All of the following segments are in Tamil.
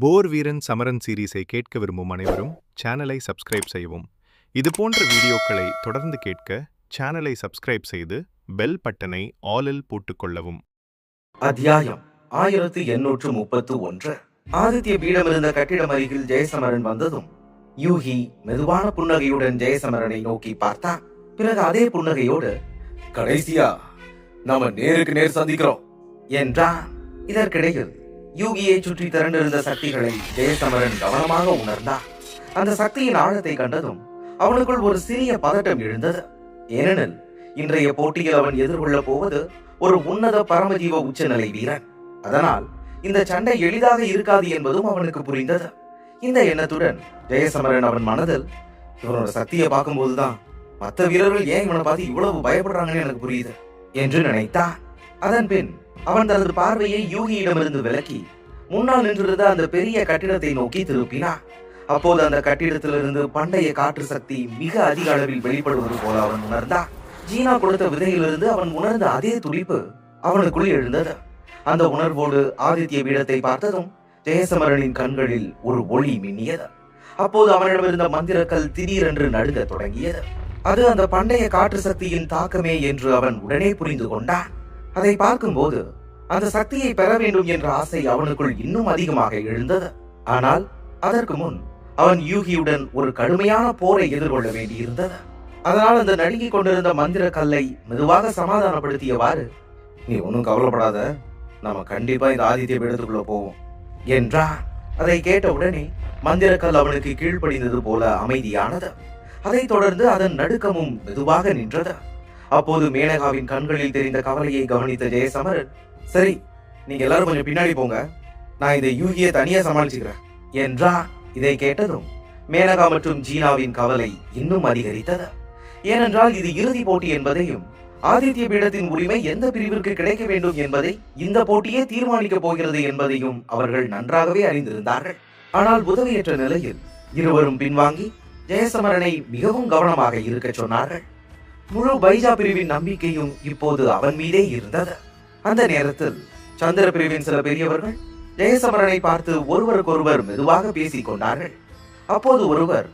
போர் வீரன் சமரன் சீரீஸை கேட்க விரும்பும் அனைவரும் சேனலை சப்ஸ்கிரைப் செய்யவும். இது போன்ற வீடியோக்களை தொடர்ந்து கேட்க சேனலை சப்ஸ்கிரைப் செய்து பெல் பட்டனை ஆலில் போட்டுக்கொள்ளவும். அத்தியாயம் 1831. ஆதித்ய பீடம் இருந்த கட்டிடம் அருகில் ஜெயசமரன் வந்ததும் யூகி மெதுவான புன்னகையுடன் ஜெயசமரனை நோக்கி பார்த்தான். பிறகு அதே புன்னகையோடு, கடைசியா நாம நேருக்கு நேர் சந்திக்கிறோம் என்றான். இதற்கிடையில் யூகியை சுற்றி திரண்டிருந்த சக்திகளை ஜெயசமரன் கவனமாக உணர்ந்தான். அந்த சக்தியின் ஆழத்தை கண்டதும் அவனுக்குள் ஒரு சிறிய பதட்டம் எழுந்தது. ஏனெனில் இன்றைய போட்டியில் அவன் எதிர்கொள்ளப் போவது ஒரு உன்னத பரமஜீவ உச்சநிலை வீரன். அதனால் இந்த சண்டை எளிதாக இருக்காது என்பதும் அவனுக்கு புரிந்தது. இந்த எண்ணத்துடன் ஜெயசமரன் அவன் மனதில், இவனோட சக்தியை பார்க்கும்போதுதான் மற்ற வீரர்கள் ஏன் இவனை பார்த்து இவ்வளவு பயப்படுறாங்கன்னு எனக்கு புரியுது என்று நினைத்தான். அதன் பின் அவன் தனது பார்வையை யூகியிடமிருந்து விலக்கி முன்னால் நின்றிருந்த அந்த பெரிய கட்டிடத்தை நோக்கி திருப்பினான். அப்போது அந்த கட்டிடத்திலிருந்து பண்டைய காற்று சக்தி மிக அதிக அளவில் வெளிப்படுவது போல அவன் உணர்ந்தான். ஜீனா கொடுத்த விதையிலிருந்து அவன் உணர்ந்த அதே துடிப்பு அவனுக்குள் எழுந்தது. அந்த உணர்வோடு ஆதித்ய பீடத்தை பார்த்ததும் ஜெயசமரனின் கண்களில் ஒரு ஒளி மின்னியது. அப்போது அவனிடமிருந்த மந்திரக்கல் திடீரென்று நடுங்க தொடங்கியது. அது அந்த பண்டைய காற்று சக்தியின் தாக்கமே என்று அவன் உடனே புரிந்து கொண்டான். அதை பார்க்கும்போது அந்த சக்தியை பெற வேண்டும் என்ற ஆசை அவனுக்குள் இன்னும் அதிகமாக எழுந்தது. ஆனால் அதற்கு முன் அவன் யூகியுடன் ஒரு கடுமையான போரை எதிர்கொள்ள வேண்டியிருந்தது. அதனால் அந்த நடுங்கிக் கொண்டிருந்த மந்திர கல்லை மெதுவாக சமாதானப்படுத்தியவாறு, நீ ஒன்னும் கவலைப்படாத, நாம கண்டிப்பா இந்த ஆதித்ய பீடத்துக்குள்ள போவோம் என்றான். அதை கேட்டவுடனே மந்திரக்கல் அவனுக்கு கீழ்ப்படிந்தது போல அமைதியானது. அதைத் தொடர்ந்து அதன் நடுக்கமும் மெதுவாக நின்றது. அப்போது மேனகாவின் கண்களில் தெரிந்த கவலையை கவனித்த ஜெயசமரன், சரி, நீங்க எல்லாரும் கொஞ்சம் பின்னாடி போங்க, நான் இந்த யூகியை தனியா சமாளிச்சுக்கிறேன் என்றான். இதை கேட்டதும் மேனகா மற்றும் ஜீனாவின் கவலை இன்னும் அதிகரித்தது. ஏனென்றால் இது இறுதி போட்டி என்பதையும் ஆதித்ய பீடத்தின் உரிமை எந்த பிரிவிற்கு கிடைக்க வேண்டும் என்பதை இந்த போட்டியே தீர்மானிக்கப் போகிறது என்பதையும் அவர்கள் நன்றாகவே அறிந்திருந்தார்கள். ஆனால் உதவியற்ற நிலையில் இருவரும் பின்வாங்கி ஜெயசமரனை மிகவும் கவனமாக இருக்க சொன்னார்கள். முழு பைஜா பிரிவின் நம்பிக்கையும் இப்போது அவன் மீதே இருந்தது. அந்த நேரத்தில் சந்திர பிரிவின் சில பெரியவர்கள் ஜெயசமரனை பார்த்து ஒருவருக்கொருவர் மெதுவாக பேசிக் கொண்டார்கள். அப்போது ஒருவர்,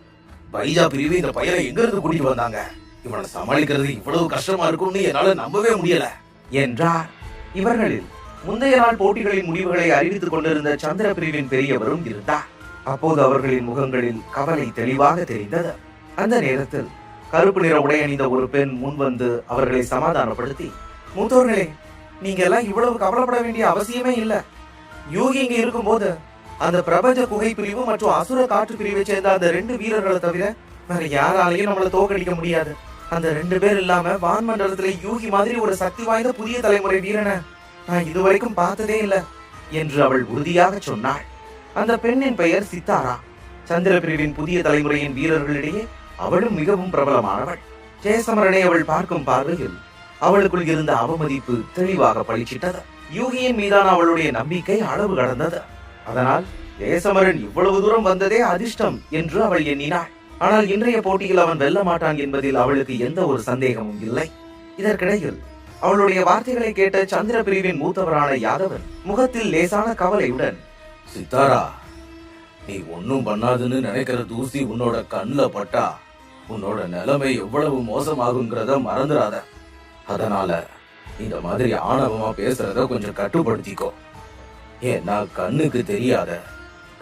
பைஜா பிரிவு இந்த பையனை எங்க இருந்து கூட்டிட்டு வந்தாங்க, இவனை சமாளிக்கிறது இவ்வளவு கஷ்டமா இருக்கும்னு என்னால நம்பவே முடியல என்றார். இவர்களில் முந்தைய நாள் போட்டிகளின் முடிவுகளை அறிவித்துக் கொண்டிருந்த சந்திர பிரிவின் பெரியவரும் இருந்தார். அப்போது அவர்களின் முகங்களில் கவலை தெளிவாக தெரிந்தது. அந்த நேரத்தில் கருப்பு நிற உடை அணிந்த ஒரு பெண் முன் வந்து அவர்களை சமாதானப்படுத்தி, மூத்தோர்களே, நீங்க எல்லாம் இவ்வளவு கவலைப்பட வேண்டிய அவசியமே இல்ல. யூகி இங்க இருக்கும்போது அந்த பிரபஞ்ச குகை பிரிவு மற்றும் அசுர காற்று பிரிவை சேர்ந்த அந்த 2 வீரர்களை தவிர வேற யாராலையும் நம்மளை தோற்கடிக்க முடியாது. அந்த 2 பேர் இல்லாம வான்மண்டலத்துல யூகி மாதிரி ஒரு சக்தி வாய்ந்த புதிய தலைமுறை வீரனை நான் இதுவரைக்கும் பார்த்ததே இல்லை என்று அவள் உறுதியாக சொன்னாள். அந்த பெண்ணின் பெயர் சித்தாரா. சந்திர பிரிவின் புதிய தலைமுறையின் வீரர்களிடையே அவளும் மிகவும் பிரபலமானவள். ஜெயசமரனை அவள் பார்க்கும் பார்வையில் அவளுக்குள் இருந்த அவமதிப்பு தெளிவாக பளிச்சிட்டது. யூகியின் மீதான அவளுடைய நம்பிக்கை அளவு கடந்தது. அதனால் ஜெயசமரன் இவ்வளவு தூரம் வந்ததே அதிர்ஷ்டம் என்று அவள் எண்ணினாள். ஆனால் இன்றைய போட்டியில் அவன் வெல்ல மாட்டான் என்பதில் அவளுக்கு எந்த ஒரு சந்தேகமும் இல்லை. இதற்கிடையில் அவளுடைய வார்த்தைகளை கேட்ட சந்திர பிரிவின் மூத்தவரான யாதவன் முகத்தில் லேசான கவலையுடன், சித்தாரா, நீ ஒன்னும் பண்ணாதுன்னு நினைக்கிற தூசி உன்னோட கண்ணுல பட்டா உன்னோட நிலைமை எவ்வளவு மோசமாகுங்கிறத மறந்துடாத. அதனால இந்த மாதிரி ஆணவமா பேசுறத கொஞ்சம் கட்டுப்படுத்திக்கோ. ஏன்னா கண்ணுக்கு தெரியாத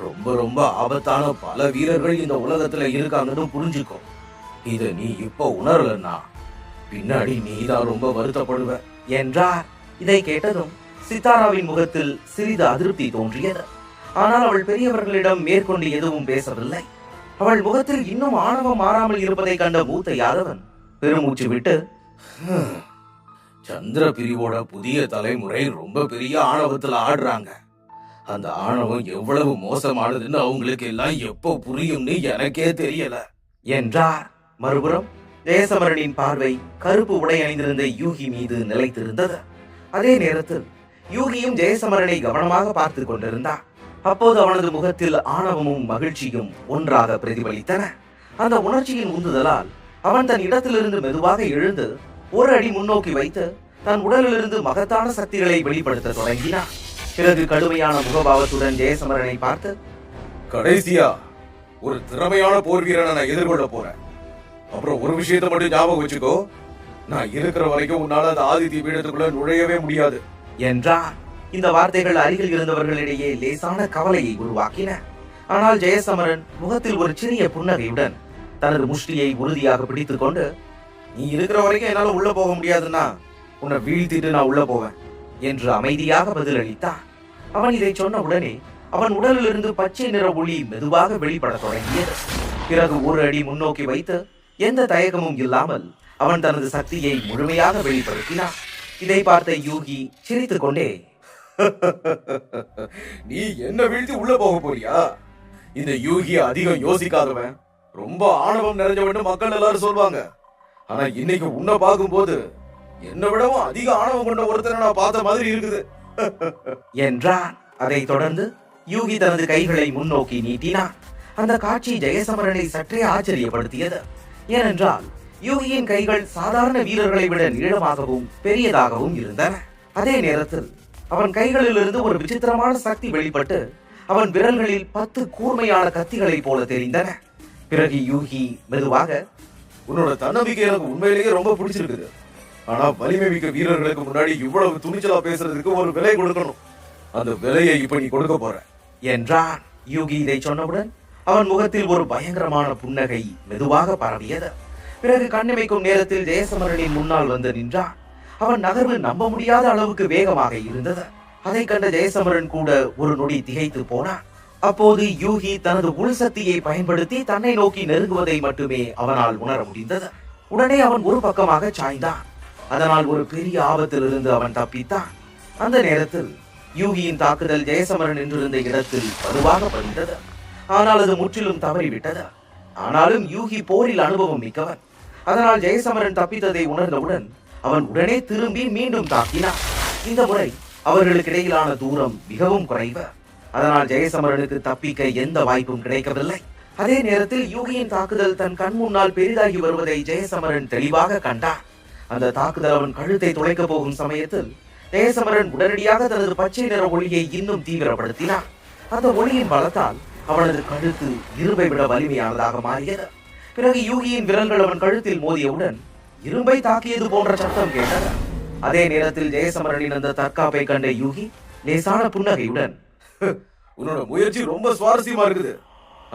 ரொம்ப ரொம்ப ஆபத்தான பல வீரர்கள் இந்த உலகத்துல இருக்காங்கன்னு புரிஞ்சுக்கோ. இத நீ இப்ப உணரலன்னா பின்னாடி நீதான் ரொம்ப வருத்தப்படுவ என்றார். இதை கேட்டதும் சித்தாராவின் முகத்தில் சிறிது அதிருப்தி தோன்றியது. ஆனால் அவள் பெரியவர்களிடம் மேற்கொண்டு எதுவும் பேசவில்லை. அவள் முகத்தில் இன்னும் ஆணவம் மாறாமல் இருப்பதை கண்ட மூத்த யாதவன் பெருமூச்சு விட்டு, சந்திர பிரிவோட புதிய தலைமுறை ரொம்ப பெரிய ஆணவத்துல ஆடுறாங்க. அந்த ஆணவம் எவ்வளவு மோசமானதுன்னு அவங்களுக்கு எல்லாம் எப்போ புரியும்னு எனக்கே தெரியல என்றார். மறுபுறம் ஜெயசமரனின் பார்வை கருப்பு உடை அணிந்திருந்த யூகி மீது நிலைத்திருந்தது. அதே நேரத்தில் யூகியும் ஜெயசமரனை கவனமாக பார்த்து கொண்டிருந்தான். அப்போது அவனது முகத்தில் ஆணவமும் மகிழ்ச்சியும் ஒன்றாக பிரதிபலித்தன. அந்த உணர்ச்சியின் உந்துதலால் அவன் தன் இடத்திலிருந்து மெதுவாக எழுந்து ஒரு அடி முன்னோக்கி வைத்து தன் உடலிலிருந்து மகத்தான சக்திகளை வெளிப்படுத்த தொடங்கினான். பிறகு கடுமையான முகபாவத்துடன் ஜெயசமரனை பார்த்து, கடைசியா ஒரு திறமையான போர் வீரனை நான் எதிர்கொள்ள போறேன். அப்புறம் ஒரு விஷயத்தை மட்டும் ஞாபகம் வச்சுக்கோ, நான் இருக்கிற வரைக்கும் உன்னால அந்த ஆதித்ய பீடத்துக்குள்ள நுழையவே முடியாது என்றான். இந்த வார்த்தைகள் அருகில் இருந்தவர்களிடையே லேசான கவலையை உருவாக்கின. ஆனால் ஜெயசமரன் முகத்தில் ஒரு சிறிய புன்னகையுடன் தனது முஷ்டியை உறுதியாக பிடித்துக் கொண்டு, நீ இருக்கிற வரைக்கும் என்னால உள்ள போக முடியாதுன்னா உன்னை வீழ்த்திட்டு நான் உள்ள போவேன் என்று அமைதியாக பதிலளித்தான். அவன் இதை சொன்ன உடனே அவன் உடலிலிருந்து பச்சை நிற ஒளி மெதுவாக வெளிப்பட தொடங்கியது. பிறகு ஒரு அடி முன்னோக்கி வைத்து எந்த தயக்கமும் இல்லாமல் அவன் தனது சக்தியை முழுமையாக வெளிப்படுத்தினான். இதை பார்த்த யூகி சிரித்துக் கொண்டே, நீ என்ன வீழ்த்தி உள்ள போக போறியா? இந்த யூகி அதிகம் யோசிக்காதவன், ரொம்ப ஆணவம் நிறைஞ்சவன் மக்கள் எல்லாரும் சொல்வாங்க. ஆனா இன்னைக்கு உன்னை பார்க்கும்போது என்னை விடவும் அதிக ஆணவம் கொண்ட ஒருத்தரை நான் பார்த்த மாதிரி இருக்குது என்றான். அதை தொடர்ந்து யூகி தனது கைகளை முன்னோக்கி நீட்டினான். அந்த காட்சி ஜெயசமரனை சற்றே ஆச்சரியப்படுத்தியது. ஏனென்றால் யூகியின் கைகள் சாதாரண வீரர்களை விட நீளமாகவும் பெரியதாகவும் இருந்தன. அதே நேரத்தில் அவன் கைகளிலிருந்து ஒரு விசித்திரமான சக்தி வெளிப்பட்டு அவன் விரல்களில் 10 கூர்மையான கத்திகளை போல தெரிந்தன. பிறகு யூகி மெதுவாக, உன்னோட தன்னம்பிக்கை எனக்கு உண்மையிலேயே ரொம்ப பிடிச்சிருக்குது. ஆனா வலிமை மிக்க வீரர்களுக்கு முன்னாடி இவ்வளவு துணிச்சலா பேசுறதுக்கு ஒரு விலை கொடுக்கணும். அந்த விலையை இப்ப நீ கொடுக்க போற என்றான். யூகி இதை சொன்னவுடன் அவன் முகத்தில் ஒரு பயங்கரமான புன்னகை மெதுவாக பரவியது. பிறகு கண்ணிமைக்கும் நேரத்தில் ஜெயசமரனின் முன்னால் வந்து நின்றான். அவன் நகர்வு நம்ப முடியாத அளவுக்கு வேகமாக இருந்தது. அதை கண்ட ஜெயசமரன் கூட ஒரு நொடி திகைத்து போனான். அப்போது யூகி தனது உள் சக்தியை பயன்படுத்தி தன்னை நோக்கி நெருங்குவதை மட்டுமே அவனால் உணர முடிந்தது. உடனே அவன் ஒரு பக்கமாக சாய்ந்தான். அதனால் ஒரு பெரிய ஆபத்திலிருந்து அவன் தப்பித்தான். அந்த நேரத்தில் யூகியின் தாக்குதல் ஜெயசமரன் என்றிருந்த இடத்தில் வலுவாக பதிந்தது. ஆனால் அது முற்றிலும் தவறிவிட்டது. ஆனாலும் யூகி போரில் அனுபவம் மிக்கவன். அதனால் ஜெயசமரன் தப்பித்ததை உணர்ந்தவுடன் அவன் உடனே திரும்பி மீண்டும் தாக்கினான். இந்த முறை அவர்களுக்கு இடையிலான தூரம் மிகவும் குறைவு. அதனால் ஜெயசமரனுக்கு தப்பிக்க எந்த வாய்ப்பும் கிடைக்கவில்லை. அதே நேரத்தில் யூகியின் தாக்குதல் தன் கண் முன்னால் பெரிதாகி வருவதை ஜெயசமரன் தெளிவாக கண்டான். அந்த தாக்குதல் அவன் கழுத்தை துளைக்க போகும் சமயத்தில் ஜெயசமரன் உடனடியாக தனது பச்சை நிற ஒளியை இன்னும் தீவிரப்படுத்தினான். அந்த ஒளியின் பலத்தால் அவனது கழுத்து இரும்பை விட வலிமையானதாக மாறியது. பிறகு யூகியின் விரல்கள் அவன் கழுத்தில் மோதியவுடன் இரும்பை தாக்கியது போன்ற சத்தம் கேட்டது. அதே நேரத்தில் ஜெயசமரனின் அந்த தற்காப்பை கண்ட யூகி லேசான புன்னகையுடன், உன்னோட முயற்சி ரொம்ப சுவாரஸ்யமா இருக்குது.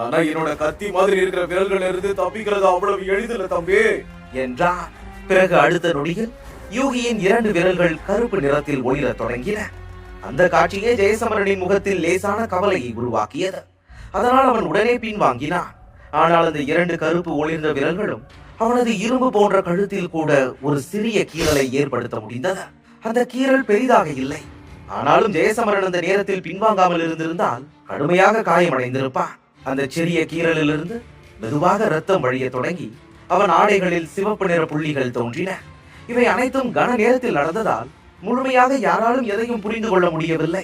ஆனா என்னோட கத்தி மாதிரி இருக்கிற விரல்கள் இருந்து தப்பிக்கிறது அவ்வளவு எளிதில்ல தம்பி என்றான். பிறகு அடுத்த நொடியில் யூகியின் 2 விரல்கள் கருப்பு நிறத்தில் ஒளிரத் தொடங்கின. அந்த காட்சியே ஜெயசமரனின் முகத்தில் லேசான கவலையை உருவாக்கியது. அதனால் அவன் உடனே பின்வாங்கினான். ஆனால் அந்த 2 கருப்பு ஒளிர்ந்த விரல்களும் அவனது இரும்பு போன்ற கழுத்தில் கூட ஒரு சிறிய கீறலை ஏற்படுத்த முடிந்தது. அந்த கீறல் பெரிதாக இல்லை. ஆனாலும் ஜெயசமரன் அந்த நேரத்தில் பின்வாங்காமல் இருந்திருந்தால் கடுமையாக காயமடைந்திருப்பான். அந்த சிறிய கீறலிலிருந்து மெதுவாக ரத்தம் வழிய தொடங்கி அவன் ஆடைகளில் சிவப்பு நிற புள்ளிகள் தோன்றின. இவை அனைத்தும் கன நேரத்தில் நடந்ததால் முழுமையாக யாராலும் எதையும் புரிந்து கொள்ள முடியவில்லை.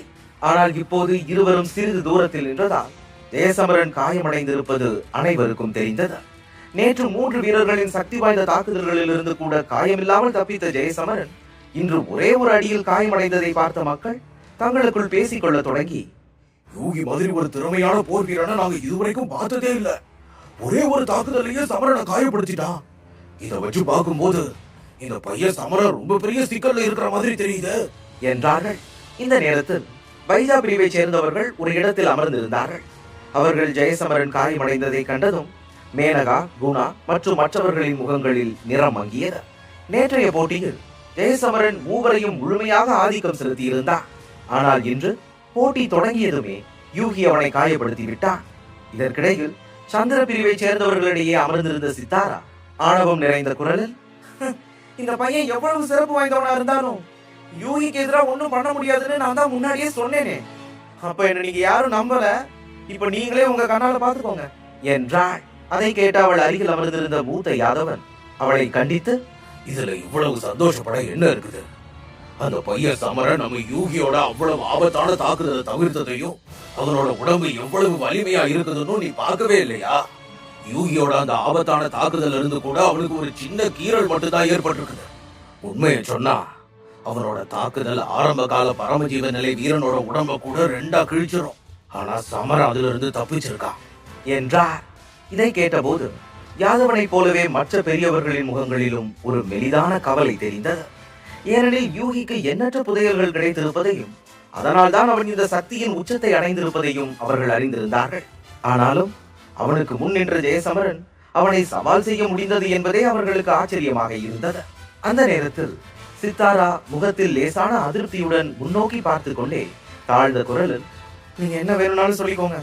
ஆனால் இப்போது இருவரும் சிறிது தூரத்தில் நின்றதால் ஜெயசமரன் காயமடைந்திருப்பது அனைவருக்கும் தெரிந்தது. நேற்று 3 வீரர்களின் சக்தி வாய்ந்த தாக்குதல்களில் இருந்து கூட காயமில்லாமல் தப்பித்த ஜெயசமரன் இன்று ஒரே ஒரு அடியில் காயமடைந்ததை பார்த்த மக்கள் தங்களுக்குள் பேசிக்கொள்ள தொடங்கி, யூகி மாதிரி ஒரு திறமையான போர் வீரனை நாங்க இதுவரைக்கும் பார்த்ததே இல்ல. ஒரே ஒரு தாக்குதலையே சமரனை காயப்படுத்திட்டான். இதை வச்சு பார்க்கும்போது இந்த பையன் சமரன் ரொம்ப பெரிய சிக்கல்ல இருக்கிற மாதிரி தெரியுது என்றார்கள். இந்த நேரத்தில் பைஜா பிரிவை சேர்ந்தவர்கள் ஒரு இடத்தில் அமர்ந்திருந்தார்கள். அவர்கள் ஜெயசமரன் காயமடைந்ததை கண்டதும் மேனகா, குணா மற்றும் மற்றவர்களின் முகங்களில் நிறம் மங்கியது. நேற்றைய போட்டியில் ஜெயசமரன் மூவரையும் முழுமையாக ஆதிக்கம் செலுத்தியிருந்தான். ஆனால் இன்று போட்டி தொடங்கியதுமே யூகி அவனை காயப்படுத்தி விட்டான். இதற்கிடையில் சந்திர பிரிவை சேர்ந்தவர்களிடையே அமர்ந்திருந்த சித்தாரா ஆணவம் நிறைந்த குரலில், இந்த பையன் எவ்வளவு சிறப்பு வாய்ந்தவனா இருந்தாலும் யூகிக்கு எதிராக ஒண்ணும் பண்ண முடியாதுன்னு நான் தான் முன்னாடியே சொன்னேனே. அப்ப என்ன நீங்க யாரும் நம்பல, இப்ப நீங்களே உங்க கண்ணால பாத்துக்கோங்க என்றாள். அதை கேட்ட அவள் அருகில் அமர்ந்திருந்த மூத்த யாதவன் அவளை கண்டித்து, இதுல இவ்வளவு சந்தோஷப்பட என்ன இருக்குது? அந்த பையன் சமரன் நம்ம யூகியோட அவ்வளவு ஆபத்தான தாக்குதலை தவிர்த்ததையும் அவனோட உடம்பு எவ்வளவு வலிமையா இருக்குதுன்னு நீ பார்க்கவே இல்லையா? யூகியோட அந்த ஆபத்தான தாக்குதல் இருந்து கூட அவனுக்கு ஒரு சின்ன கீறல் மட்டும்தான் ஏற்பட்டிருக்குது. உண்மையை சொன்னா அவனோட தாக்குதல் ஆரம்ப கால பரமஜீவ நிலை வீரனோட உடம்ப கூட 2ஆ கிழிச்சிரும். ஆனா சமரன் அதுல இருந்து தப்பிச்சிருக்கான் என்றார். இதை கேட்டபோது யாதவனைப் போலவே மற்ற பெரியவர்களின் முகங்களிலும் ஒரு மெலிதான கவலை தெரிந்தது. ஏனெனில் யூகிக்கு எண்ணற்ற புதையல்கள் கிடைத்திருப்பதையும் அதனால் தான் அவன் இந்த சக்தியின் உச்சத்தை அடைந்திருப்பதையும் அவர்கள் அறிந்திருந்தார்கள். ஆனாலும் அவனுக்கு முன் நின்ற ஜெயசமரன் அவனை சவால் செய்ய முடிந்தது என்பதே அவர்களுக்கு ஆச்சரியமாக இருந்தது. அந்த நேரத்தில் சித்தாரா முகத்தில் லேசான அதிருப்தியுடன் முன்னோக்கி பார்த்து கொண்டே தாழ்ந்த குரலில், நீங்க என்ன வேணும்னாலும் சொல்லிக்கோங்க,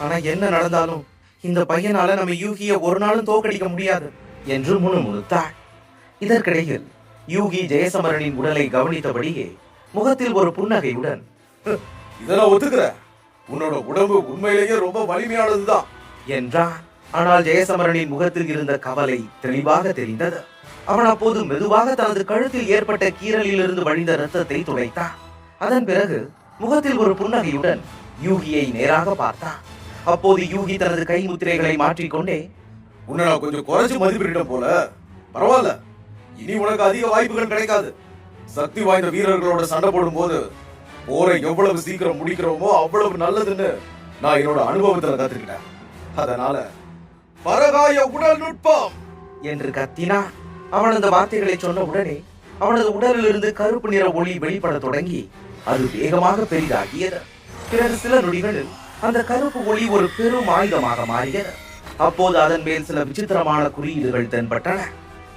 ஆனா என்ன நடந்தாலும் இந்த பையனால நம்ம யூகியை ஒரு நாளும் தோக்கடிக்க முடியாது என்று முணுமுணுத்தாள். இதற்கிடையில் யூகி ஜெயசமரனின் உடலை கவனித்தபடியே முகத்தில் ஒரு புன்னகையுடன், இதெல்லாம் ஒத்துக்கிற, உன்னோட உடம்பு உண்மையிலேயே ரொம்ப வலிமையானதுதான் என்றான். ஆனால் ஜெயசமரனின் முகத்தில் இருந்த கவலை தெளிவாக தெரிந்தது. அவன் அப்போது மெதுவாக தனது கழுத்தில் ஏற்பட்ட கீறலில் இருந்து வழிந்த ரத்தத்தை துடைத்தான். அதன் பிறகு முகத்தில் ஒரு புன்னகையுடன் யூகியை நேராக பார்த்தான். அப்போது யூகி தனது கை முத்திரைகளை மாற்றிக்கொண்டே, உன்னை நான் கொஞ்சம் குறைச்சு மதிப்பிட்டேன் போல, பரவாயில்ல, இனி உனக்கு அதிக வாய்ப்புகள் கிடைக்காது. சக்தி வாய்ந்த வீரர்களோட சண்டை போடும் போது போரை எவ்வளவு சீக்கிரம் முடிக்கிறோமோ அவ்வளவு நல்லதுன்னு நான் என்னோட அனுபவத்துல கத்துக்கிட்டேன். அதனால பரகாய உடல் நுட்பம் என்று கத்தினான். அவன் அந்த வார்த்தைகளை சொன்ன உடனே அவனது உடலில் இருந்து கருப்பு நிற ஒளி வெளிப்பட தொடங்கி அது வேகமாக பெரிதாகியது. பிறகு சில நொடிகளில் அந்த கருப்பு ஒளி ஒரு பெரும் ஆயுதமாக மாறியது. அப்போது அதன் மேல் சில விசித்திரமான குறியீடுகள் தென்பட்டன.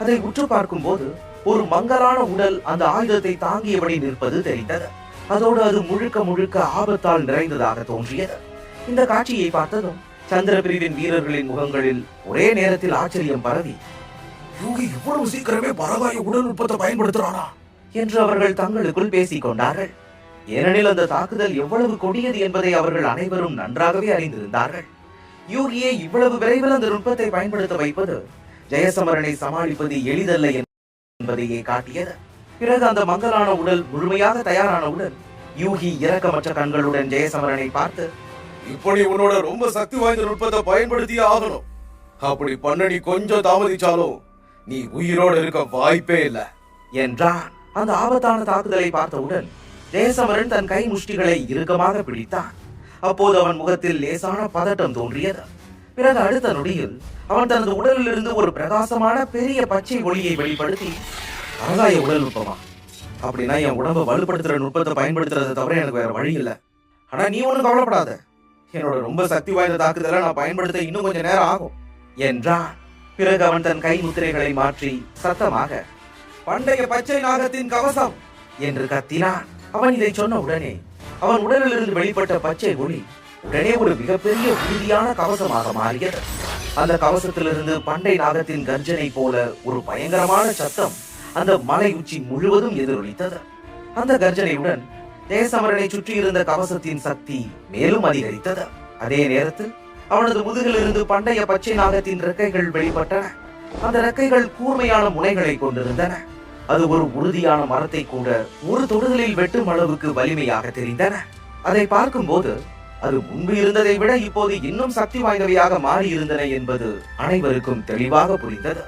அதை உற்று பார்க்கும் போது ஒரு மங்கலான உடல் அந்த ஆயுதத்தை தாங்கியபடி நிற்பது தெரிந்தது. அதோடு அது முழுக்க முழுக்க ஆபத்தால் நிறைந்ததாக தோன்றியது. இந்த காட்சியை பார்த்ததும் சந்திர பிரிவின் வீரர்களின் முகங்களில் ஒரே நேரத்தில் ஆச்சரியம் பரவி, யூகி இவ்வளவு சீக்கிரமே பரகாய உடல் நுட்பத்தை பயன்படுத்துறானா என்று அவர்கள் தங்களுக்குள் பேசிக் கொண்டார்கள். ஏனெனில் அந்த தாக்குதல் எவ்வளவு கொடியது என்பதை அவர்கள் அனைவரும் நன்றாகவே அறிந்திருந்தார்கள். யூகியை இவ்வளவு விரைவில் அந்த நுட்பத்தை பயன்படுத்த வைப்பது ஜெயசமரனை சமாளிப்பது எளிதல்ல என்பதையே காட்டியது. பிறகு அந்த மங்கலான உடல் முழுமையாக தயாரானவுடன் யூகி இரக்கமற்ற கண்களுடன் ஜெயசமரனை பார்த்து, இப்படி உன்னோட ரொம்ப சக்தி வாய்ந்த நுட்பத்தை பயன்படுத்தியே ஆகணும். அப்படி பண்ண நீ கொஞ்சம் தாமதிச்சாலும் நீ உயிரோட இருக்க வாய்ப்பே இல்லை என்றான். அந்த ஆபத்தான தாக்குதலை பார்த்தவுடன் ஜெயசமரன் தன் கை முஷ்டிகளை இறுக்கமாக பிடித்தான். அப்போது அவன் முகத்தில் லேசான பதட்டம் தோன்றியது. பிறகு அடுத்த நொடியில் அவன் தனது உடலில் இருந்து ஒரு பிரகாசமான பெரிய பச்சை ஒளியை வெளிப்படுத்தி, பரகாய உடல் நுட்பமா? அப்படின்னா என் உடம்பை வலுப்படுத்துற நுட்பத்தை பயன்படுத்துறதை தவிர எனக்கு வேற வழி இல்லை. ஆனா நீ ஒன்றும் கவலைப்படாத, என்னோட ரொம்ப சக்தி வாய்ந்த தாக்குதலை நான் பயன்படுத்த இன்னும் கொஞ்சம் நேரம் ஆகும் என்றான். பிறகு அவன் தன் கை முத்திரைகளை மாற்றி சத்தமாக, பண்டைய பச்சை நாகத்தின் கவசம் என்று கத்தினான். அவன் இதை சொன்ன உடனே அவன் உடலில் இருந்து வெளிப்பட்ட பச்சை ஒளி உடனே ஒரு மிகப்பெரிய உறுதியான கவசமாக மாறியது. அந்த கவசத்திலிருந்து பண்டை நாகத்தின் கர்ஜனை போல ஒரு பயங்கரமான சத்தம் அந்த மலை உச்சி முழுவதும் எதிரொலித்தது. அந்த கர்ஜனையுடன் ஜெயசமரனை சுற்றி இருந்த கவசத்தின் சக்தி மேலும் அதிகரித்தது. அதே நேரத்தில் அவனது முதுகில் இருந்து பண்டைய பச்சை நாகத்தின் ரெக்கைகள் வெளிப்பட்டன. அந்த ரெக்கைகள் கூர்மையான முனைகளை கொண்டிருந்தன. அது ஒரு உறுதியான மரத்தை கூட ஒரு தொடுதலில் வெட்டும் அளவுக்கு வலிமையாக தெரிந்தன. அதை பார்க்கும் போது அது முன்பு இருந்ததை விட இப்போது இன்னும் சக்தி வாய்ந்தவையாக மாறி இருந்தன என்பது அனைவருக்கும் தெளிவாக புரிந்தது.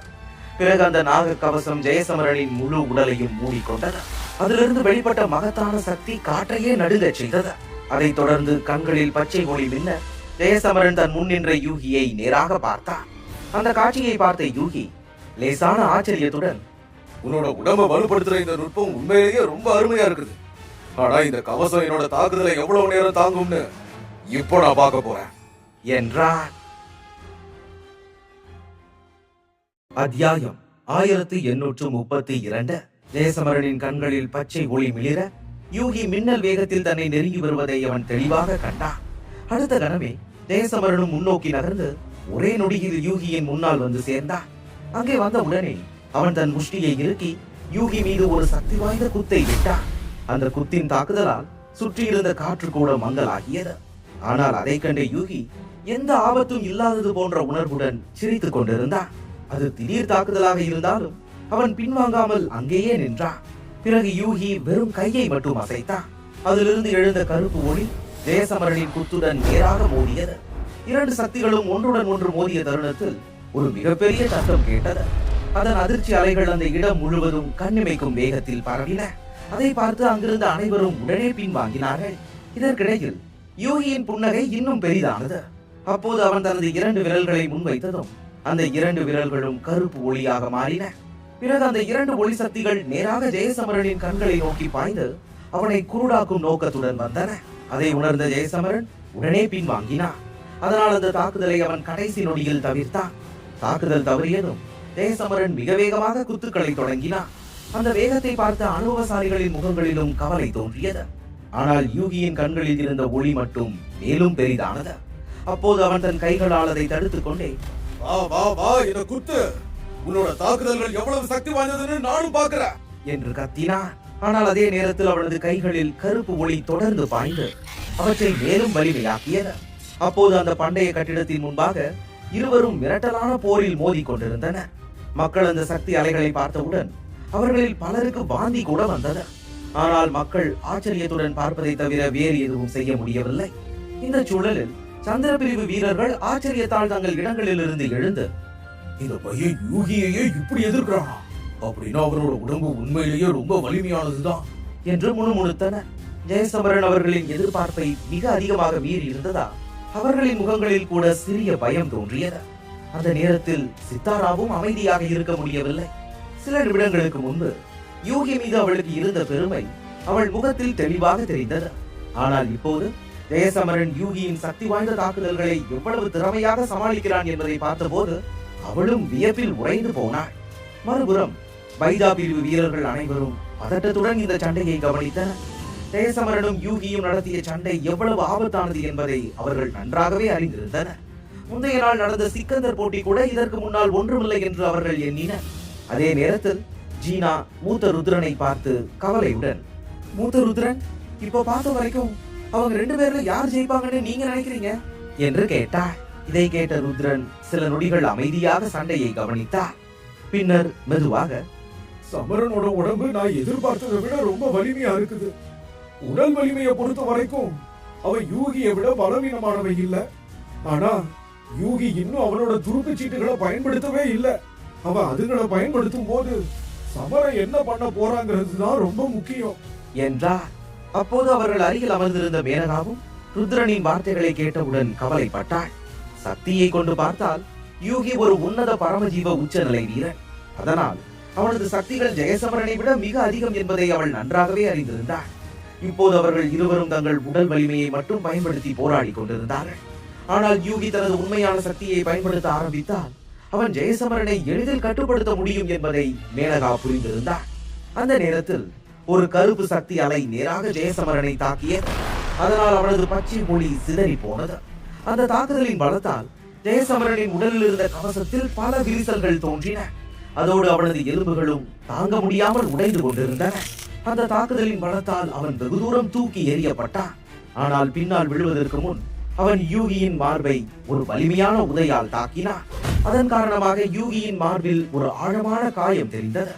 பிறகு அந்த நாக கவசம் ஜெயசமரனின் முழு உடலையும் மூடிக்கொண்டது. அதிலிருந்து வெளிப்பட்ட மகத்தான சக்தி காற்றையே நடுங்கச் செய்தது. அதைத் தொடர்ந்து கண்களில் பச்சை ஒளி மின்ன ஜெயசமரன் தன் முன் நின்ற யூகியை நேராக பார்த்தான். அந்த காட்சியை பார்த்த யூகி லேசான ஆச்சரியத்துடன், உன்னோட உடம்ப வலுப்படுத்துற இந்த நுட்பம் உண்மையிலேயே ரொம்ப அருமையா இருக்குது. ஆனா இந்த கவசம் என்னோட தாக்குதலை எவ்வளவு நேரம் தாங்கும்னு இப்போ நான் பார்க்க போறேன் என்றான். அத்தியாயம் 1832. ஜெயசமரனின் கண்களில் பச்சை ஒளி மிளிர யூகி மின்னல் வேகத்தில் தன்னை நெருங்கி வருவதை அவன் தெளிவாக கண்டான். அடுத்த கணமே ஜெயசமரனும் முன்னோக்கி நகர்ந்து ஒரே நொடியில் யூகியின் முன்னால் வந்து சேர்ந்தான். அங்கே வந்த உடனே அவன் தன் முஷ்டியை இறுக்கி யூகி மீது ஒரு சக்தி வாய்ந்த குத்தை விட்டான். அந்த குத்தின் தாக்குதலால் சுற்றியிருந்த காற்று கூட மங்கலாகியது. ஆனால் அதை கண்ட யூகி எந்த ஆபத்தும் இல்லாதது போன்ற உணர்வுடன் சிரித்துக் கொண்டிருந்தான். அது திடீர் தாக்குதலாக இருந்தாலும் அவன் பின்வாங்காமல் அங்கேயே நின்றான். பிறகு யூகி வெறும் கையை மட்டும் அசைத்தான். அதிலிருந்து எழுந்த கருப்பு ஒளி ஜெயசமரனின் குத்துடன் நேராக மோதியது. இரண்டு சக்திகளும் ஒன்றுடன் ஒன்று மோதிய தருணத்தில் ஒரு மிகப்பெரிய சத்தம் கேட்டது. அதன் அதிர்ச்சி அலைகள் அந்த இடம் முழுவதும் கண்ணிமைக்கும் வேகத்தில் பரவின. அதை பார்த்து அங்கிருந்த அனைவரும் உடனே பின்வாங்கினார்கள். இதற்கிடையில் யூகியின் புன்னகை இன்னும் பெரிதானது. அப்போது அவன் தனது 2 விரல்களை முன்வைத்ததும் அந்த 2 விரல்களும் கருப்பு ஒளியாக மாறின. பிறகு அந்த 2 ஒளி சக்திகள் நேராக ஜெயசமரனின் கண்களை நோக்கி பாய்ந்து அவனை குருடாக்கும் நோக்கத்துடன் வந்தன. அதை உணர்ந்த ஜெயசமரன் உடனே பின்வாங்கினான். அதனால் அந்த தாக்குதலை அவன் கடைசி நொடியில் தவிர்த்தான். தாக்குதல் தவறியதும் ஜெயசமரன் மிக வேகமாக குத்துக்களை தொடங்கினான். அந்த வேகத்தை பார்த்த அனுபவசாலிகளின் முகங்களிலும் கவலை தோன்றியது. ஆனால் யூகியின் கண்களில் இருந்த ஒளி மட்டும் மேலும் பெரிதானது. அப்போது அவன் தன் கைகளால் அதை தடுத்துக் கொண்டே, வா வா வா, இத குத்து. உன்னோட தாக்குதல்கள் எவ்வளவு சக்தி வாய்ந்ததுன்னு நானும் பாக்குறேன் என்று கத்தினான். ஆனால் அதே நேரத்தில் அவனது கைகளில் கருப்பு ஒளி தொடர்ந்து பாய்ந்து அவற்றை மேலும் வலிமையாக்கியது. அப்போது அந்த பண்டைய கட்டிடத்தின் முன்பாக இருவரும் மிரட்டலான போரில் மோதி கொண்டிருந்தனர். மக்கள் அந்த சக்தி அலைகளை பார்த்தவுடன் அவர்களில் பலருக்கு வாந்தி கூட வந்தது. ஆனால் மக்கள் ஆச்சரியத்துடன் பார்ப்பதை தவிர வேறு எதுவும் செய்ய முடியவில்லை. இந்த சூழலில் சந்திர பிரிவு வீரர்கள் ஆச்சரியத்தால் தங்கள் இடங்களில் இருந்து எழுந்து, இந்த பையன் யூகியையே இப்படி எதிர்க்கிறானா? அப்படின்னா அவரோட உடம்பு உண்மையிலேயே ரொம்ப வலிமையானதுதான் என்று முணுமுணுத்தனர். ஜெயசமரன் அவர்களின் எதிர்பார்ப்பை மிக அதிகமாக மீறி இருந்ததா அவர்களின் முகங்களில் கூட சிறிய பயம் தோன்றியது. அந்த நேரத்தில் சித்தாராவும் அமைதியாக இருக்க முடியவில்லை. சில நிமிடங்களுக்கு முன்பு யூகி மீது அவளுக்கு இருந்த பெருமை அவள் முகத்தில் தெளிவாக தெரிந்தது. ஆனால் இப்போது ஜெயசமரன் யூகியின் சக்தி வாய்ந்த தாக்குதல்களை எவ்வளவு திறமையாக சமாளிக்கிறான் என்பதை பார்த்தபோது அவளும் வியப்பில் உறைந்து போனாள். மறுபுறம் பைதா பிரிவு வீரர்கள் அனைவரும் பதட்டத்துடன் இந்த சண்டையை கவனித்தனர். ஜெயசமரனும் யூகியும் நடத்திய சண்டை எவ்வளவு ஆபத்தானது என்பதை அவர்கள் நன்றாகவே அறிந்திருந்தனர். முந்தைய நாள் நடந்த சிக்கந்தர் போட்டி கூட இதற்கு முன்னால் ஒன்றுமில்லை என்று அவர்கள் எண்ணினர். அதே நேரத்தில் ஜீனா மூத்த ருத்ரனை பார்த்து கவலையுடன், மூத்த ருத்ரன், இப்போ பார்த்த வரைக்கும் அவங்க 2 பேர்ல யார் ஜெயிப்பாங்கன்னு நீங்க நினைக்கிறீங்க என்று கேட்டார். இதை கேட்ட ருத்ரன் சில நொடிகள் அமைதியாக சண்டையை கவனித்தார். பின்னர் மெதுவாக, சமரனோட உடம்பு நான் எதிர்பார்த்ததை விட ரொம்ப வலிமையா இருக்குது. உடல் வலிமையை பொறுத்த வரைக்கும் அவன் யூகியை விட பலவீனமானவை இல்ல. ஆனா யூகி இன்னும் அவனோட துருப்பு சீட்டுகளை பயன்படுத்தவே இல்ல. அவன் அதுகளை பயன்படுத்தும் போது சமரன் என்ன பண்ண போறாங்கிறது தான் ரொம்ப முக்கியம் என்றார். அப்போது அவர்கள் அருகில் அமர்ந்திருந்த மேனகாவும் ருத்ரனின் வார்த்தைகளை கேட்டவுடன் கவலைப்பட்டாள். சக்தியை கொண்டு பார்த்தால் யூகி ஒரு உன்னத பரமஜீவ உச்சநிலை வீரன். அதனால் அவனது சக்திகள் ஜெயசமரனை விட மிக அதிகம் என்பதை அவள் நன்றாகவே அறிந்திருந்தாள். இப்போது அவர்கள் இருவரும் தங்கள் உடல் வலிமையை மட்டும் பயன்படுத்தி போராடி கொண்டிருந்தார்கள். ஆனால் யூகி தனது உண்மையான சக்தியை பயன்படுத்த ஆரம்பித்தால் அவன் ஜெயசமரனை எளிதில் கட்டுப்படுத்த முடியும் என்பதை மேனகா புரிந்திருந்தாள். அந்த நேரத்தில் ஒரு கருப்பு சக்தி அலை நேராக ஜெயசமரனை தாக்கியது. அதனால் அவனது பச்சை மொழி சிதறி போனது. அந்த தாக்குதலின் பலத்தால் ஜெயசமரனின் உடலில் இருந்த கவசத்தில் பல விரிசல்கள் தோன்றின. அதோடு அவனது எலும்புகளும் தாங்க முடியாமல் உடைந்து கொண்டிருந்தன. அந்த தாக்குதலின் பலத்தால் அவன் வெகு தூரம் தூக்கி எறியப்பட்டான். ஆனால் பின்னால் விழுவதற்கு முன் அவன் யூகியின் மார்பை ஒரு வலிமையான உதையால் தாக்கினான். அதன் காரணமாக யூகியின் மார்பில் ஒரு ஆழமான காயம் தெரிந்தது.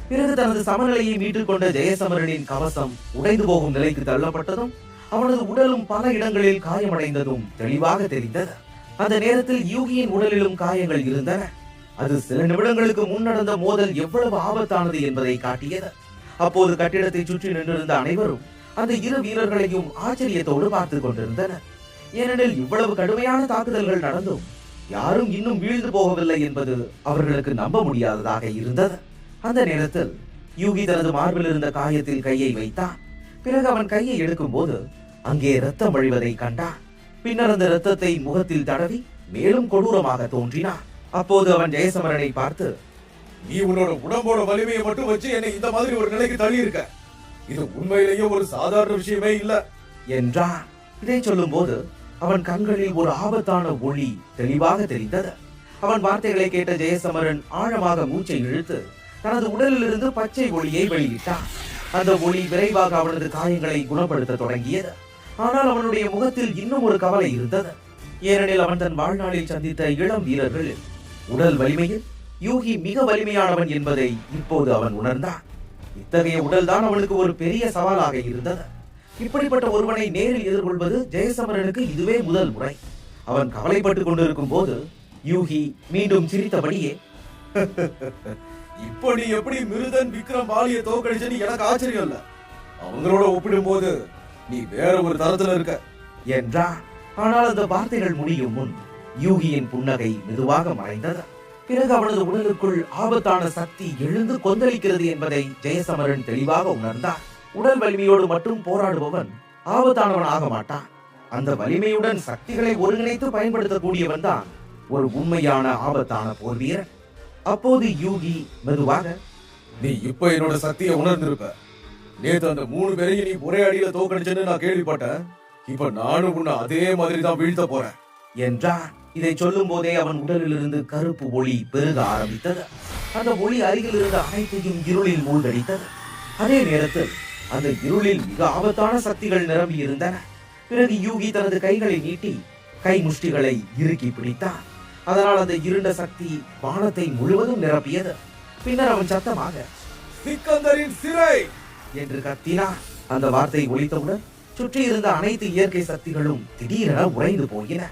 பிறகு தனது சமநிலையை மீட்டுக் கொண்ட ஜெயசமரனின் கவசம் உடைந்து போகும் நிலைக்கு தள்ளப்பட்டதும் அவனது உடலும் பல இடங்களில் காயமடைந்ததும் தெளிவாக தெரிந்தது. அந்த நேரத்தில் யூகியின் உடலிலும் காயங்கள் இருந்தன. அது சில நிமிடங்களுக்கு முன் நடந்த மோதல் எவ்வளவு ஆபத்தானது என்பதை காட்டியது. அப்போது கட்டிடத்தை சுற்றி நின்றிருந்த அனைவரும் அந்த 2 வீரர்களையும் ஆச்சரியத்தோடு பார்த்துக் கொண்டிருந்தனர். ஏனெனில் இவ்வளவு கடுமையான தாக்குதல்கள் நடந்தும் யாரும் இன்னும் வீழ்ந்து போகவில்லை என்பது அவர்களுக்கு நம்ப முடியாததாக இருந்தது. அந்த நேரத்தில் யூகி தனது மார்பில் இருந்த காயத்தில் கையை வைத்தான். பிறகு அவன் கையை எடுக்கும் போது அங்கே ரத்தம் வழிவதை கண்டான். பின்னர் அந்த ரத்தத்தை முகத்தில் தடவி மேலும் கொடூரமாக தோன்றினான். அப்போது அவன் ஜெயசமரனை பார்த்து, நீ உன்னோட உடம்போட வலிமையை மட்டும் வச்சு என்னை இந்த மாதிரி ஒரு நிலைக்கு தள்ளி இருக்க. இது உண்மையிலேயே ஒரு சாதாரண விஷயமே இல்ல என்றான். இதை சொல்லும் போது அவன் கண்களில் ஒரு ஆபத்தான ஒளி தெளிவாக தெரிந்தது. அவன் வார்த்தைகளை கேட்ட ஜெயசமரன் ஆழமாக மூச்சை இழுத்து தனது உடலில் இருந்து பச்சை ஒளியை வெளியிட்டான். அந்த ஒளி விரைவாக அவனது காயங்களை குணப்படுத்த தொடங்கியது. ஆனால் அவனுடைய முகத்தில் இன்னும் ஒரு கவலை இருந்தது. ஏனெனில் அவன் தன் வாழ்நாளில் சந்தித்த இளம் வீரர்களில் உடல் வலிமையில் யூகி மிக வலிமையானவன் என்பதை இப்போது அவன் உணர்ந்தான். இத்தகைய உடல்தான் அவனுக்கு ஒரு பெரிய சவாலாக இருந்தது. இப்படிப்பட்ட ஒருவனை நேரில் எதிர்கொள்வது ஜெயசமரனுக்கு இதுவே முதல் முறை. அவன் கவலைப்பட்டுக் கொண்டிருக்கும் போது யூகி மீண்டும் சிரித்தபடியே, இப்போ நீ எப்படி மிருதன் விக்ரம் பாலிய தோக்கடிச்சன்னு எனக்கு ஆச்சரியம் இல்ல. அவங்களோட ஒப்பிடும் போது நீ வேற ஒரு தரத்துல இருக்க என்றான். ஆனால் அந்த வார்த்தைகள் முடியும் முன் யூகியின் புன்னகை மெதுவாக மறைந்தது. பிறகு அவனது உடலுக்குள் ஆபத்தான சக்தி எழுந்து கொந்தளிக்கிறது என்பதை ஜெயசமரன் தெளிவாக உணர்ந்தார். உடல் வலிமையோடு மட்டும் போராடுபவன் ஆபத்தானவன் ஆக மாட்டான். அந்த வலிமையுடன் சக்திகளை ஒருங்கிணைத்து பயன்படுத்தக்கூடியவன் தான் ஒரு உண்மையான ஆபத்தான போர் வீரன். அப்போது யூகி மெதுவாக, நீ இப்ப என்னோட சக்தியை உணர்ந்திருப்ப. நேத்து அந்த 3 பேரையும் நீ ஒரே அடியில தோக்கடிச்சேன்னு நான் கேள்விப்பட்டேன். இப்ப நானும் உன்னை அதே மாதிரி தான் வீழ்த்த போறேன் என்றான். இதை சொல்லும் போதே அவன் உடலிலிருந்து கருப்பு ஒளி பெருக ஆரம்பித்தது. அந்த ஒளி அருகில் இருந்த அனைத்தையும் இருளில் மூழ்கடித்தது. அதே நேரத்தில் அந்த இருளில் மிக ஆபத்தான சக்திகள் நிரம்பி இருந்தன. பிறகு யூகி தனது கைகளை நீட்டி கை முஷ்டிகளை இறுக்கி பிடித்தான். அதனால் அந்த இருண்ட சக்தி வானத்தை முழுவதும் நிரப்பியது. பின்னர் அவன் சத்தமாக, சிக்கந்தரின் சிறை என்று கத்தினான். அந்த வார்த்தை ஒலித்தவுடன் சுற்றி இருந்த அனைத்து இயற்கை சக்திகளும் திடீரென உறைந்து போயின.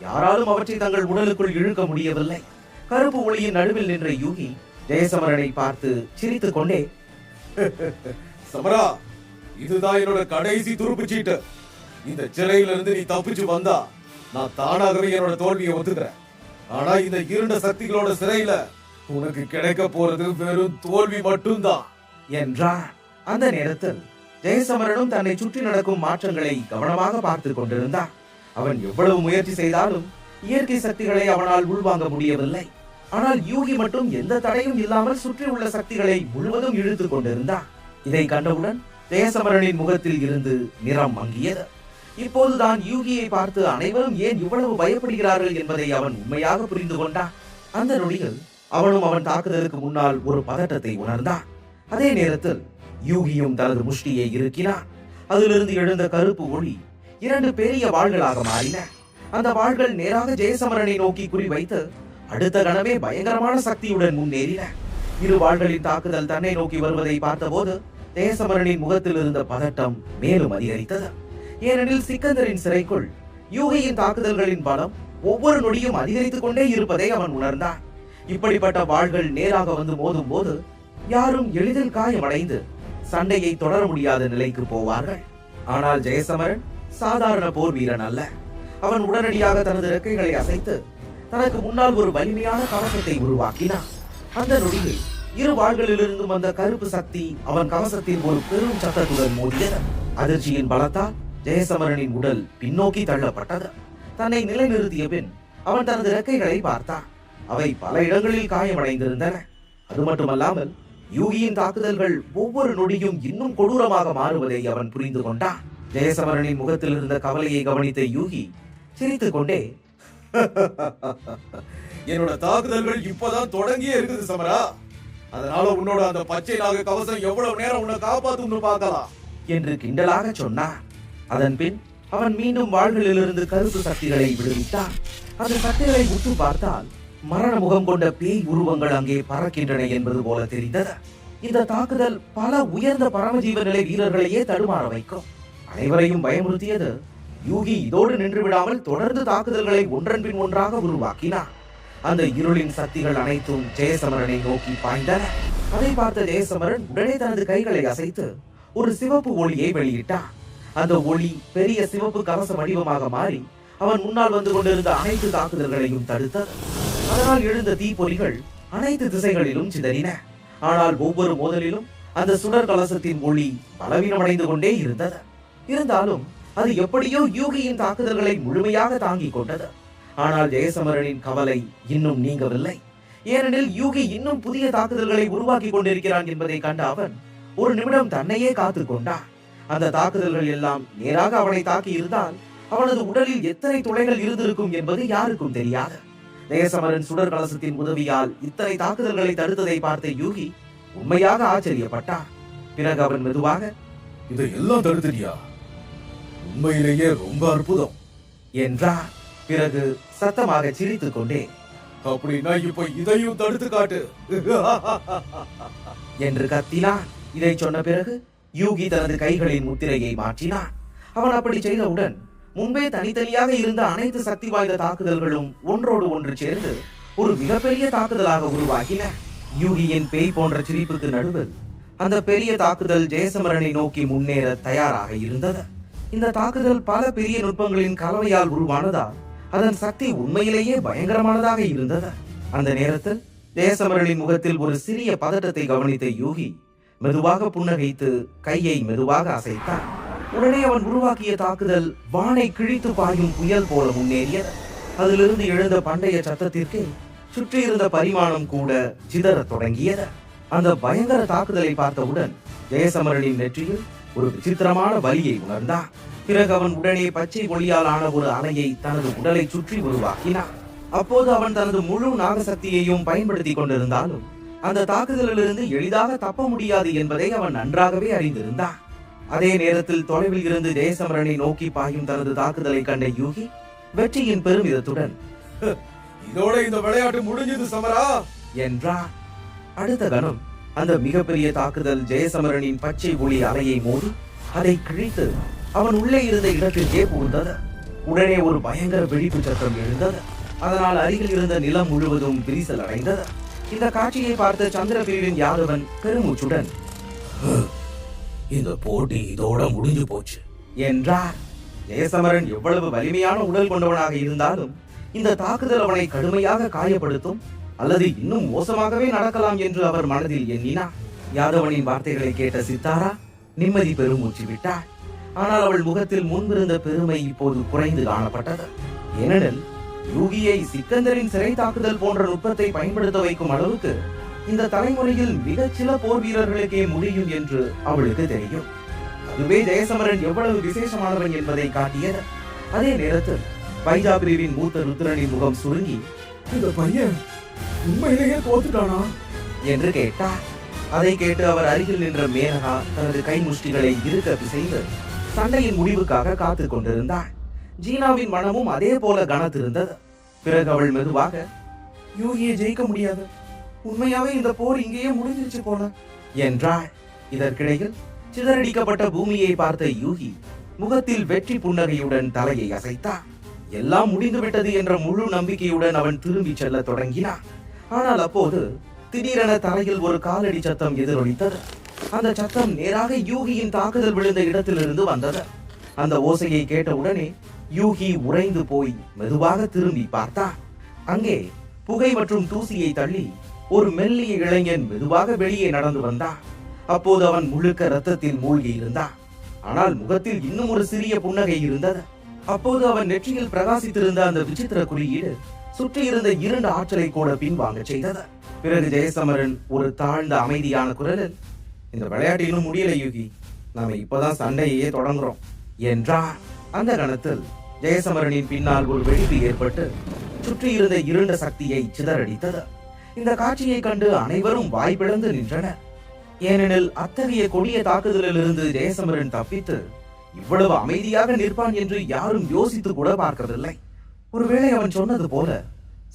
யாராலும் அவற்றை தங்கள் உடலுக்குள் இழுக்க முடியவில்லை. கருப்பு ஒளியின் நடுவில் நின்ற யூகி ஜெயசமரனை பார்த்து சிரித்துக் கொண்டே, சமரா, இதுதான் என்னோட கடைசி துருப்பு சீட்டு. இந்த சிறையில இருந்து நீ தப்பிச்சு வந்தா நான் தானாகவே என்னோட தோல்வியை ஒத்துக்கிறேன். ஆனா இந்த இருண்ட சக்திகளோட சிறையில உனக்கு கிடைக்க போறது வெறும் தோல்வி மட்டும்தான் என்றான். அந்த நேரத்தில் ஜெயசமரனும் தன்னை சுற்றி நடக்கும் மாற்றங்களை கவனமாக பார்த்து கொண்டிருந்தான். அவன் எவ்வளவு முயற்சி செய்தாலும் இயற்கை சக்திகளை அவனால் உள்வாங்க முடியவில்லை. ஆனால் யூகி மட்டும் எந்த தடையும் இல்லாமல் சுற்றி உள்ள சக்திகளை முழுவதும் இழுத்துக் கொண்டிருந்தான். இதை கண்டவுடன் ஜெயசமரனின் முகத்தில் இருந்து நிறம் மங்கியது. இப்போதுதான் யூகியை பார்த்து அனைவரும் ஏன் இவ்வளவு பயப்படுகிறார்கள் என்பதை அவன் உண்மையாக புரிந்து கொண்டான். அந்த நொடியில் அவனும் அவன் தாக்குதலுக்கு முன்னால் ஒரு பதட்டத்தை உணர்ந்தான். அதே நேரத்தில் யூகியும் தனது முஷ்டியை இறுக்கினான். அதிலிருந்து எழுந்த கருப்பு ஒளி 2 பெரிய வாள்களாக மாறின. அந்த வாள்கள் நேராக ஜெயசமரனை நோக்கி குறிவைத்து அடுத்த கணமே பயங்கரமான சக்தியுடன் முன்னேறின. இரு வாள்களின் தாக்குதல் தன்னை நோக்கி வருவதை பார்த்தபோது ஜெயசமரனின் முகத்தில் இருந்த பதட்டம் மேலும் அதிகரித்தது. ஏனெனில் சிக்கந்தரின் சிறைக்குள் யூகியின் தாக்குதல்களின் பலம் ஒவ்வொரு நொடியும் அதிகரித்துக் கொண்டே இருப்பதை அவன் உணர்ந்தான். இப்படிப்பட்ட வாள்கள் நேராக வந்து மோதும் போது யாரும் எளிதில் காயமடைந்து சண்டையை தொடர முடியாத நிலைக்கு போவார்கள். ஆனால் ஜெயசமரன் சாதாரண போர் வீரன் அல்ல. அவன் உடனடியாக தனது இறக்கைகளை அசைத்து தனக்கு முன்னால் ஒரு வலிமையான கவசத்தை உருவாக்கினான். அந்த நொடியில் இரு வாள்களிலிருந்தும் வந்த கருப்பு சக்தி அவன் கவசத்தில் ஒரு பெரும் சத்தத்துடன் மோதியது. அதிர்ச்சியின் பலத்தால் ஜெயசமரனின் உடல் பின்னோக்கி தள்ளப்பட்டது. தன்னை நிலைநிறுத்திய பின் அவன் தனது இறக்கைகளை பார்த்தான். அவை பல இடங்களில் காயமடைந்திருந்தன. அது மட்டுமல்லாமல் யூகியின் தாக்குதல்கள் ஒவ்வொரு நொடியும் இன்னும் கொடூரமாக மாறுவதை அவன் புரிந்து கொண்டான். ஜெயசமரனின் முகத்தில் இருந்த கவலையை கவனித்த யூகி சிரித்துக் கொண்டே, என்னோட தாக்குதல்கள் இப்பதான் தொடங்கியே இருக்குது சமரா. அதனால உன்னோட அந்த பச்சை நாக கவசம் எவ்வளவு நேரம் உன்னை காப்பாத்தும்னு பார்க்கலாம் என்று கிண்டலாக சொன்னான். அதன் பின் அவன் மீண்டும் வாள்களிலிருந்து கருப்பு சக்திகளை விடுவித்தான். அந்த சக்திகளை உற்று பார்த்தால் மரண முகம் கொண்ட பேய் உருவங்கள் அங்கே பறக்கின்றன என்பது போல தெரிந்தது. இந்த தாக்குதல் பல உயர்ந்த பரமஜீவ நிலை வீரர்களையே தடுமாற வைக்கும். அனைவரையும் பயமுறுத்தியது. யூகி இதோடு நின்று விடாமல் தொடர்ந்து தாக்குதல்களை ஒன்றன் பின் ஒன்றாக உருவாக்கினார். அந்த இருளின் சக்திகள் அனைத்தும் ஜெயசமரனை நோக்கி பாய்ந்தன. அதை பார்த்த ஜெயசமரன் உடனே தனது கைகளை அசைத்து ஒரு சிவப்பு ஒளியை வெளியிட்டான். அந்த ஒளி பெரிய சிவப்பு கவச வடிவமாக மாறி அவன் முன்னால் வந்து கொண்டிருந்த அனைத்து தாக்குதல்களையும் தடுத்தது. அதனால் எழுந்த தீப்பொறிகள் அனைத்து திசைகளிலும் சிதறின. ஆனால் ஒவ்வொரு மோதலிலும் அந்த சுடர் கலசத்தின் ஒளி பலவீனமடைந்து கொண்டே இருந்தது. இருந்தாலும் அது எப்படியோ யூகியின் தாக்குதல்களை முழுமையாக தாங்கிக் கொண்டது. ஆனால் ஜெயசமரனின் கவலை இன்னும் நீங்கவில்லை. ஏனெனில் யூகி இன்னும் புதிய தாக்குதல்களை உருவாக்கி கொண்டிருக்கிறான் என்பதை கண்ட அவன் ஒரு நிமிடம் தன்னையே காத்துக் கொண்டான். அந்த தாக்குதல்கள் எல்லாம் நேராக அவனை தாக்கி இருந்தால் அவனது உடலில் எத்தனை துளைகள் இருந்திருக்கும் என்பது யாருக்கும் தெரியாது. ஜெயசமரன் சுடர் கலசத்தின் உதவியால் இத்தனை தாக்குதல்களை தடுத்ததை பார்த்த யூகி உண்மையாக ஆச்சரியப்பட்டான். பிறகு அவன் மெதுவாக, இதையெல்லாம் தடுத்துட்டியா? உண்மையிலேயே ரொம்ப அற்புதம் என்றான். பிறகு சத்தமாக சிரித்துக் கொண்டே, அப்படின்னா இப்ப இதையும் தடுத்து காட்டு என்று கத்தினான். இதை சொன்ன பிறகு யூகி தனது கைகளின் முத்திரையை மாற்றினான். அவன் அப்படி செய்தவுடன் முன்பே தனித்தனியாக இருந்த அனைத்து சக்தி வாய்ந்த தாக்குதல்களும் ஒன்றோடு ஒன்று சேர்ந்து ஒரு மிகப்பெரிய தாக்குதலாக உருவாகின. யூகியின் பேய் போன்ற சிரிப்புக்கு நடுவில் அந்த பெரிய தாக்குதல் ஜெயசமரனை நோக்கி முன்னேற தயாராக இருந்தது. இந்த தாக்குதல் பல பெரிய நுட்பங்களின் கலவையால் உருவானதால் அதன் சக்தி உண்மையிலேயே பயங்கரமானதாக இருந்தது. அந்த நேரத்தில் ஜெயசமரனின் முகத்தில் ஒரு சிறிய பதட்டத்தை கவனித்த யூகி மெதுவாக புன்னகைத்து கையை மெதுவாக அசைத்தான். உடனே அவன் உருவாக்கிய தாக்குதல் வானை கிழித்து பாயும் புயல் போல முன்னேறியது. அதிலிருந்து எழுந்த பண்டைய சத்தத்திற்கு சுற்றியிருந்த பரிமாணம் கூட சிதறத் தொடங்கியது. அந்த பயங்கர தாக்குதலை பார்த்தவுடன் ஜெயசமரனின் நெற்றியில் ஒரு விசித்திரமான வலியை உணர்ந்தான். பிறகு அவன் உடனே பச்சை ஒளியால் ஆன ஒரு அலையை தனது உடலை சுற்றி உருவாக்கினான். அப்போது அவன் தனது முழு நாகசக்தியையும் பயன்படுத்தி கொண்டிருந்தாலும் அந்த தாக்குதலிலிருந்து எளிதாக தப்ப முடியாது என்பதை அவன் நன்றாகவே அறிந்திருந்தான். அதே நேரத்தில் தொலைவில் இருந்து ஜெயசமரனை நோக்கி பாயும் தனது தாக்குதலை கண்ட யூகி வெற்றியின் பெருமிதத்துடன் இதோட இந்த விளையாட்டு முடிஞ்சது சமரா என்றார். அடுத்த கணம் அந்த மிகப்பெரிய தாக்குதல் ஜெயசமரனின் பச்சை ஒளி அலையை மோதி அதை கிழித்து அவன் உள்ளே இருந்த இடத்திற்கே புகுந்தது. உடனே ஒரு பயங்கர வெடிப்பு சத்தம் எழுந்தது. அதனால் அருகில் இருந்த நிலம் முழுவதும் விரிசல் அடைந்தது. இந்த காட்சியை பார்த்த சந்திரபிரிவின் யாதவன் பெருமூச்சுடன் இந்த போட்டி இதோட முடிஞ்சு போச்சு என்றார். ஜெயசமரன் எவ்வளவு வலிமையான உடல் கொண்டவனாக இருந்தாலும் இந்த தாக்குதல் அவனை கடுமையாக காயப்படுத்தும் அல்லது இன்னும் மோசமாகவே நடக்கலாம் என்று அவர் மனதில் எண்ணினார். யாதவனின் வார்த்தைகளை கேட்ட சித்தாரா நிம்மதி பெருமூச்சு விட்டாள். ஆனால் அவள் முகத்தில் முன்பிருந்த பெருமை இப்போது குறைந்து காணப்பட்டது. ஏனெனில் யூகியை சிக்கந்தரின் சிறை தாக்குதல் போன்ற நுட்பத்தை பயன்படுத்த வைக்கும் அளவுக்கு இந்த தலைமுறையில் மிகச் சில போர் வீரர்களுக்கே முடியும் என்று அவளுக்கு தெரியும். அதுவே ஜெயசமரன் எவ்வளவு விசேஷமானவன் என்பதை காட்டியது. அதே நேரத்தில் பைஜா பிரிவின் மூத்த ருத்ரனின் முகம் சுருங்கி இந்த பையன் உண்மையிலேயே தோத்துட்டானா என்று கேட்டார். அதை கேட்டு அவர் அருகில் நின்ற மேனகா தனது கை முஷ்டிகளை இருக்க பிசைந்து சண்டையின் முடிவுக்காக காத்துக் கொண்டிருந்தாள். ஜீனாவின் மனமும் அதே போல கனத்திருந்தது. பிறகு அவள் மெதுவாக யூகியை ஜெயிக்க முடியாது, உண்மையாவே இந்த போர் இங்கேயே முடிஞ்சிருச்சு போல என்றாள். இதற்கிடையில் சிதறடிக்கப்பட்ட பூமியை பார்த்த யூகி முகத்தில் வெற்றி புன்னகையுடன் தலையை அசைத்தார். எல்லாம் முடிந்துவிட்டது என்ற முழு நம்பிக்கையுடன் அவன் திரும்பி செல்ல தொடங்கினான். ஆனால் அப்போது திடீரென தலையில் ஒரு காலடி சத்தம் எதிரொலித்தது. அந்த சத்தம் நேராக யூகியின் தாக்குதல் விழுந்த இடத்திலிருந்து வந்தது. அந்த ஓசையை கேட்டவுடனே யூகி உறைந்து போய் மெதுவாக திரும்பி பார்த்தான். அங்கே புகை மற்றும் தூசியை தள்ளி ஒரு மெல்லிய இளைஞன் மெதுவாக வெளியே நடந்து வந்தான். அப்போது அவன் முழுக்க ரத்தத்தில் மூழ்கி இருந்தான். ஆனால் முகத்தில் இன்னும் ஒரு சிறிய புன்னகை இருந்தது. அப்போது அவன் நெற்றியில் பிரகாசித்திருந்த அந்த விசித்திர குறியீடு சுற்றி இருந்த 2 ஆற்றலை கூட பின்வாங்க செய்தது. பிறகு ஜெயசமரன் ஒரு தாழ்ந்த அமைதியான குரலில், இந்த விளையாட்டு இன்னும் முடியல யூகி, நாம இப்பதான் சண்டையே தொடங்குறோம் என்றான். அந்த கணத்தில் ஜெயசமரனின் பின்னால் ஒரு வெடிப்பு ஏற்பட்டு சுற்றி இருந்த இருண்ட சக்தியை சிதறடித்தது. இந்த காட்சியை கண்டு அனைவரும் வாய்ப்பிழந்து நின்றனர். ஏனெனில் அத்தகைய கொடிய தாக்குதலிலிருந்து ஜெயசமரன் தப்பித்து இவ்வளவு அமைதியாக நிற்பான் என்று யாரும் யோசித்து கூட பார்க்கவில்லை. ஒருவேளை அவன் சொன்னது போல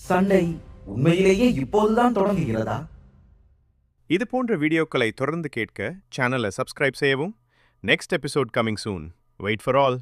சண்டை உண்மையிலேயே இப்போதுதான் தொடங்குகிறதா? இது போன்ற வீடியோக்களை தொடர்ந்து கேட்க சேனலை சப்ஸ்கிரைப் செய்யவும். Next episode coming soon. Wait for all.